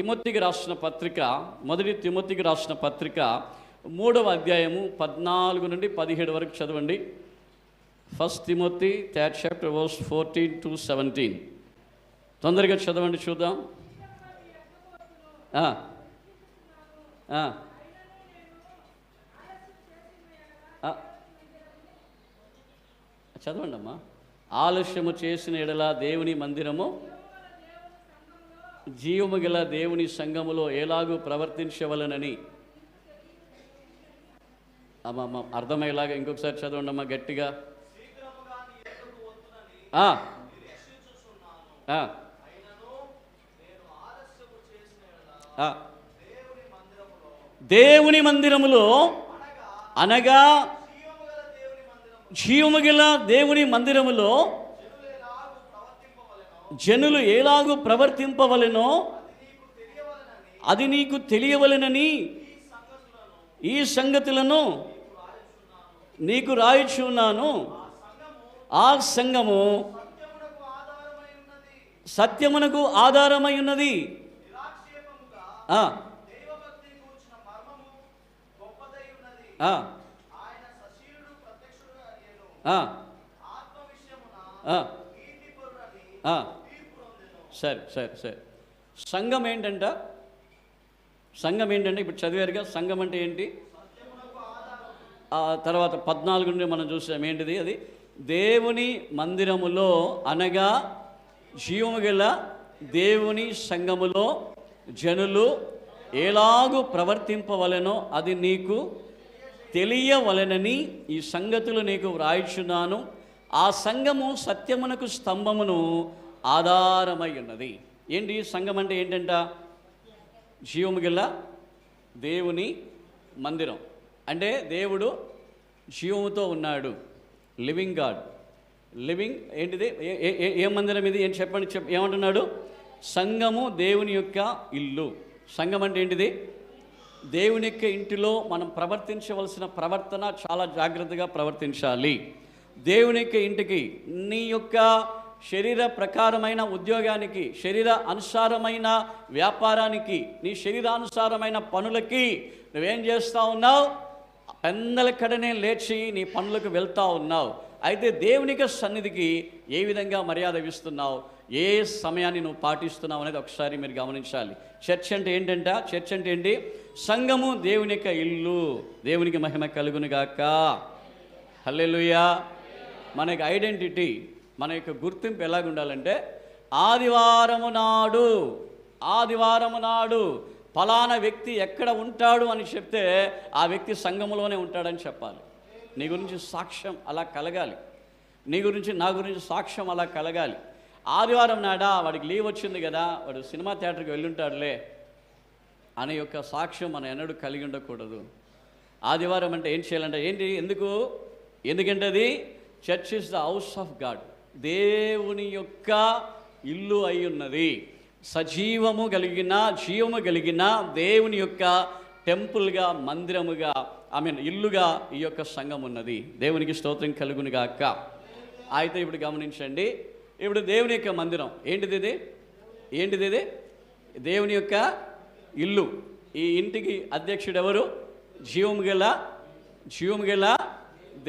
తిమోతికి రాసిన పత్రిక, మొదటి తిమోతికి రాసిన పత్రిక 3వ అధ్యాయము 14 నుండి 17 వరకు చదవండి. 1 Timothy 3rd chapter verse 14 to 17. తొందరగా చదవండి చూద్దాం. చదవండి అమ్మా. ఆలస్యము చేసిన ఎడల దేవుని మందిరము జీవము గల దేవుని సంఘములో ఎలాగూ ప్రవర్తించవలనని. అమ్మమ్మ అర్థమయ్యేలాగా ఇంకొకసారి చదవండి అమ్మా గట్టిగా. దేవుని మందిరములో అనగా జీవము గల దేవుని మందిరములో జనులు ఎలాగూ ప్రవర్తింపవలెనో అది నీకు తెలియవలెనని ఈ సంగతులను నీకు రాయిచున్నాను. ఆ సంఘము సత్యమునకు ఆధారమై ఉన్నది. సరే సరే సరే. సంఘం ఏంటంటే ఇప్పుడు చదివారుగా. సంఘం అంటే ఏంటి? తర్వాత 14 నుండి మనం చూసాం ఏంటిది అది. దేవుని మందిరములో అనగా జీవము గల దేవుని సంఘములో జనులు ఎలాగూ ప్రవర్తింపవలెనో అది నీకు తెలియవలెనని ఈ సంగతులు నీకు వ్రాయిచున్నాను. ఆ సంఘము సత్యమునకు స్తంభమును ఆధారమై ఉన్నది. ఏంటి సంఘం అంటే? ఏంటంట? జీవము గల దేవుని మందిరం. అంటే దేవుడు జీవముతో ఉన్నాడు. Living God. లివింగ్ ఏంటిది? ఏ మందిరం ఇది? ఏం చెప్పండి. ఏమంటున్నాడు? సంఘము దేవుని యొక్క ఇల్లు. సంఘం అంటే ఏంటిది? దేవుని యొక్క ఇంటిలో మనం ప్రవర్తించవలసిన ప్రవర్తన చాలా జాగ్రత్తగా ప్రవర్తించాలి. దేవుని యొక్క ఇంటికి, నీ యొక్క శరీర ప్రకారమైన ఉద్యోగానికి, శరీర అనుసారమైన వ్యాపారానికి, నీ శరీరానుసారమైన పనులకి నువ్వేం చేస్తూ ఉన్నావు? పెందల కడనే లేచి నీ పనులకు వెళ్తూ ఉన్నావు. అయితే దేవునికి సన్నిధికి ఏ విధంగా మర్యాద ఇస్తున్నావు, ఏ సమయాన్ని నువ్వు పాటిస్తున్నావు అనేది ఒకసారి మీరు గమనించాలి. చర్చ్ అంటే ఏంటంట? చర్చ్ అంటే ఏంటి? సంఘము దేవుని యొక్క ఇల్లు. దేవునికి మహిమ కలుగునుగాక. హల్లెలూయా. మనకి ఐడెంటిటీ, మన యొక్క గుర్తింపు ఎలాగుండాలంటే ఆదివారము నాడు ఫలానా వ్యక్తి ఎక్కడ ఉంటాడు అని చెప్తే ఆ వ్యక్తి సంఘములోనే ఉంటాడని చెప్పాలి. నీ గురించి సాక్ష్యం అలా కలగాలి. నీ గురించి, నా గురించి సాక్ష్యం అలా కలగాలి. ఆదివారం నాడా వాడికి లీవ్ వచ్చింది కదా, వాడు సినిమా థియేటర్కి వెళ్ళుంటాడులే అనే యొక్క సాక్ష్యం మనం ఎన్నడూ కలిగి ఉండకూడదు. ఆదివారం అంటే ఏం చేయాలంటే ఏంటి? ఎందుకంటే అది church is the house of God. దేవుని యొక్క ఇల్లు అయి ఉన్నది. సజీవము కలిగిన, జీవము కలిగిన దేవుని యొక్క టెంపుల్గా, మందిరముగా, ఇల్లుగా ఈ యొక్క సంఘం ఉన్నది. దేవునికి స్తోత్రం కలుగునుగాక. అయితే ఇప్పుడు గమనించండి. ఇప్పుడు దేవుని యొక్క మందిరం ఏంటిది? ఇది దేవుని యొక్క ఇల్లు. ఈ ఇంటికి అధ్యక్షుడు ఎవరు? జీవము గల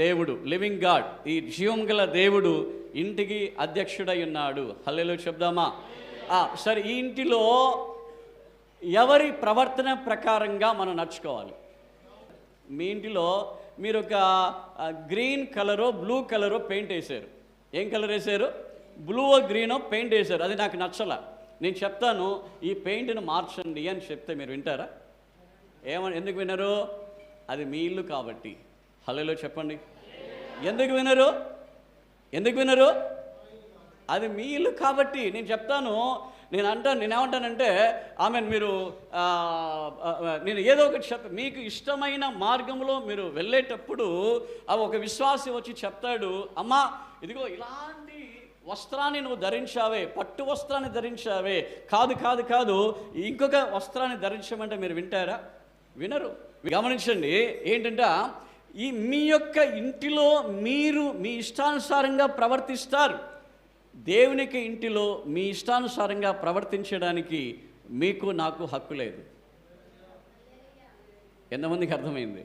దేవుడు, లివింగ్ గాడ్. ఈ జీవము గల దేవుడు ఇంటికి అధ్యక్షుడై ఉన్నాడు. హల్లెలూయా చెప్దామా? సరే, ఈ ఇంటిలో ఎవరి ప్రవర్తన ప్రకారంగా మనం నడుచుకోవాలి? మీ ఇంటిలో మీరు ఒక గ్రీన్ కలరో బ్లూ కలరో పెయింట్ వేశారు. ఏం కలర్ వేశారు? బ్లూ గ్రీనో పెయింట్ వేశారు. అది నాకు నచ్చలా. నేను చెప్తాను ఈ పెయింట్ను మార్చండి అని చెప్తే మీరు వింటారా? ఎందుకు వినరు? అది మీ ఇల్లు కాబట్టి. హల్లెలూయా చెప్పండి. ఎందుకు వినరు? అది మీ ఇల్లు కాబట్టి. నేను చెప్తాను, నేనేమంటానంటే మీరు నేను ఏదో ఒకటి మీకు ఇష్టమైన మార్గంలో మీరు వెళ్ళేటప్పుడు ఒక విశ్వాసి వచ్చి చెప్తాడు, అమ్మా ఇదిగో ఇలాంటి వస్త్రాన్ని నువ్వు ధరించావే, పట్టు వస్త్రాన్ని ధరించావే, కాదు ఇంకొక వస్త్రాన్ని ధరించమంటే మీరు వింటారా? వినరు. గమనించండి. ఏంటంటే మీ యొక్క ఇంటిలో మీరు మీ ఇష్టానుసారంగా ప్రవర్తిస్తారు. దేవునికి ఇంటిలో మీ ఇష్టానుసారంగా ప్రవర్తించడానికి మీకు నాకు హక్కు లేదు. ఎంతమందికి అర్థమైంది?